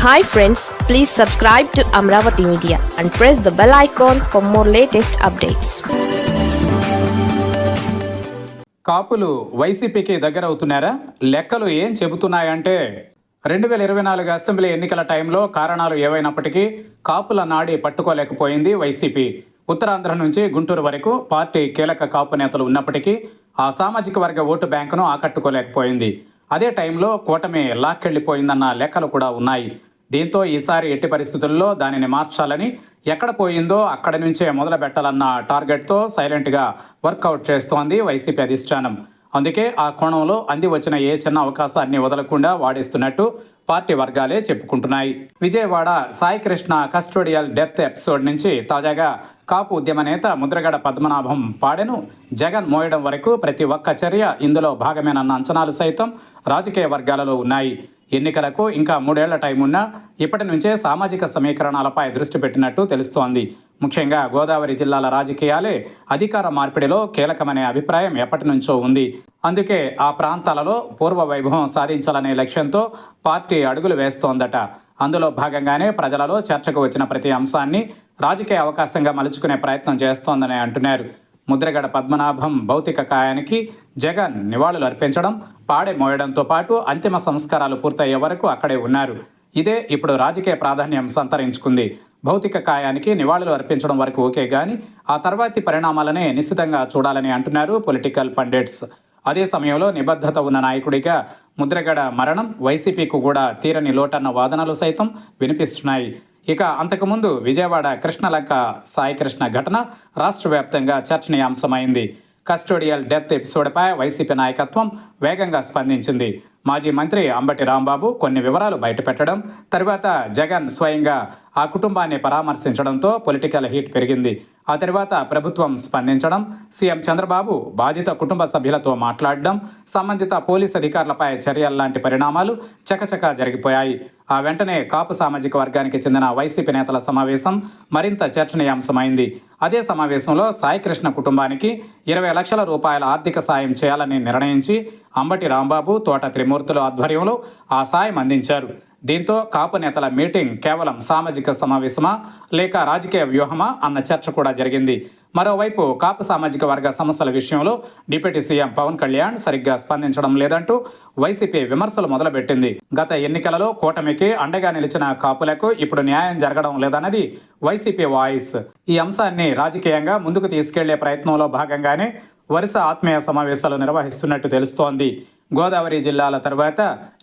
Hi friends, please subscribe to Amravati Media and press the bell icon for more latest updates. కాపులు వైసీపీకి దగ్గర అవుతున్నారా? లెక్కలు ఏం చెబుతున్నాయంటే 2024 అసెంబ్లీ ఎన్నికల టైంలో కారణాలు ఏవైనప్పటికీ కాపుల నాడి పట్టుకోలేకపోయింది వైసీపీ. ఉత్తరాంధ్ర నుంచి గుంటూరు వరకు పార్టీ కీలక కాపు నేతలు ఉన్నప్పటికీ ఆ సామాజిక వర్గ ఓటు బ్యాంకును ఆకట్టుకోలేకపోయింది. అదే టైంలో కూటమి లాక్కెళ్లిపోయిందన్న లెక్కలు కూడా ఉన్నాయి. దీంతో ఈసారి ఎట్టి పరిస్థితుల్లో దానిని మార్చాలని, ఎక్కడ పోయిందో అక్కడి నుంచే మొదలు పెట్టాలన్న టార్గెట్తో సైలెంట్గా వర్కౌట్ చేస్తోంది వైసీపీ అధిష్టానం. అందుకే ఆ కోణంలో అంది వచ్చిన ఏ చిన్న అవకాశాన్ని వదలకుండా వాడేస్తున్నట్టు పార్టీ వర్గాలే చెప్పుకుంటున్నాయి. Vijayawada Saikrishna custodial death episode నుంచి తాజాగా కాపు ఉద్యమ నేత ముద్రగడ పద్మనాభం పాడెను జగన్ మోయడం వరకు ప్రతి ఒక్క చర్య ఇందులో భాగమేనన్న అంచనాలు సైతం రాజకీయ వర్గాలలో ఉన్నాయి. ఎన్నికలకు ఇంకా 3 ఏళ్ల టైం ఉన్నా ఇప్పటి నుంచే సామాజిక సమీకరణాలపై దృష్టి పెట్టినట్టు తెలుస్తోంది. ముఖ్యంగా గోదావరి జిల్లాల రాజకీయాలే అధికార మార్పిడిలో కీలకమనే అభిప్రాయం ఎప్పటి నుంచో ఉంది. అందుకే ఆ ప్రాంతాలలో పూర్వ వైభవం సాధించాలనే లక్ష్యంతో పార్టీ అడుగులు వేస్తోందట. అందులో భాగంగానే ప్రజలలో చర్చకు వచ్చిన ప్రతి అంశాన్ని రాజకీయ అవకాశంగా మలుచుకునే ప్రయత్నం చేస్తోందని అంటున్నారు. ముద్రగడ పద్మనాభం భౌతిక కాయానికి జగన్ నివాళులు అర్పించడం, పాడె మోయడంతో పాటు అంతిమ సంస్కారాలు పూర్తయ్యే వరకు అక్కడే ఉన్నారు. ఇదే ఇప్పుడు రాజకీయ ప్రాధాన్యం సంతరించుకుంది. భౌతిక కాయానికి నివాళులు అర్పించడం వరకు ఓకే గాని ఆ తర్వాతి పరిణామాలనే నిశితంగా చూడాలని అంటున్నారు పొలిటికల్ పండిట్స్. అదే సమయంలో నిబద్ధత ఉన్న నాయకుడిగా ముద్రగడ మరణం వైసీపీకి కూడా తీరని లోటన్న వాదనలు సైతం వినిపిస్తున్నాయి. ఇక అంతకుముందు విజయవాడ కృష్ణలంక సాయికృష్ణ ఘటన రాష్ట్ర వ్యాప్తంగా చర్చనీయాంశమైంది. కస్టోడియల్ డెత్ ఎపిసోడ్పై వైసీపీ నాయకత్వం వేగంగా స్పందించింది. మాజీ మంత్రి అంబటి రాంబాబు కొన్ని వివరాలు బయటపెట్టడం, తర్వాత జగన్ స్వయంగా ఆ కుటుంబాన్ని పరామర్శించడంతో పొలిటికల్ హీట్ పెరిగింది. ఆ తర్వాత ప్రభుత్వం స్పందించడం, సీఎం చంద్రబాబు బాధిత కుటుంబ సభ్యులతో మాట్లాడడం, సంబంధిత పోలీస్ అధికారులపై చర్యల్లాంటి పరిణామాలు చకచకా జరిగిపోయాయి. ఆ వెంటనే కాపు సామాజిక వర్గానికి చెందిన వైసీపీ నేతల సమావేశం మరింత చర్చనీయాంశమైంది. అదే సమావేశంలో సాయికృష్ణ కుటుంబానికి 20 లక్షల రూపాయల ఆర్థిక సాయం చేయాలని నిర్ణయించి అంబటి రాంబాబు, తోట త్రిమూర్తుల ఆధ్వర్యంలో ఆ సాయం అందించారు. దీంతో కాపు నేతల మీటింగ్ కేవలం సామాజిక సమావేశమా లేక రాజకీయ వ్యూహమా అన్న చర్చ కూడా జరిగింది. మరోవైపు కాపు సామాజిక వర్గ సమస్యల విషయంలో డిప్యూటీ సీఎం పవన్ కళ్యాణ్ సరిగ్గా స్పందించడం లేదంటూ వైసీపీ విమర్శలు మొదలుపెట్టింది. గత ఎన్నికలలో కూటమికి అండగా నిలిచిన కాపులకు ఇప్పుడు న్యాయం జరగడం లేదన్నది వైసీపీ వాయిస్. ఈ అంశాన్ని రాజకీయంగా ముందుకు తీసుకెళ్లే ప్రయత్నంలో భాగంగానే వరుస ఆత్మీయ సమావేశాలు నిర్వహిస్తున్నట్టు తెలుస్తోంది. గోదావరి జిల్లాల తర్వాత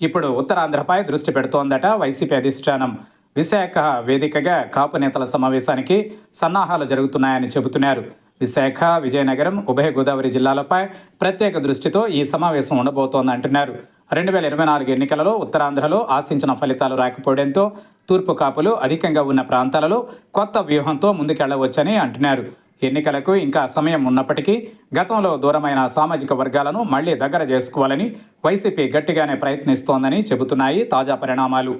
ఇప్పుడు ఉత్తరాంధ్రపై దృష్టి పెడుతోందట వైసీపీ అధిష్టానం. విశాఖ వేదికగా కాపు నేతల సమావేశానికి సన్నాహాలు జరుగుతున్నాయని చెబుతున్నారు. విశాఖ, విజయనగరం, ఉభయ గోదావరి జిల్లాలపై ప్రత్యేక దృష్టితో ఈ సమావేశం ఉండబోతోందంటున్నారు. 2024 ఎన్నికలలో ఉత్తరాంధ్రలో ఆశించిన ఫలితాలు రాకపోవడంతో తూర్పు కాపులు అధికంగా ఉన్న ప్రాంతాలలో కొత్త వ్యూహంతో ముందుకెళ్లవచ్చని అంటున్నారు. ఎన్నికలకు ఇంకా సమయం ఉన్నప్పటికీ గతంలో దూరమైన సామాజిక వర్గాలను మళ్లీ దగ్గర చేసుకోవాలని వైసీపీ గట్టిగానే ప్రయత్నిస్తోందని చెబుతున్నాయి తాజా పరిణామాలు.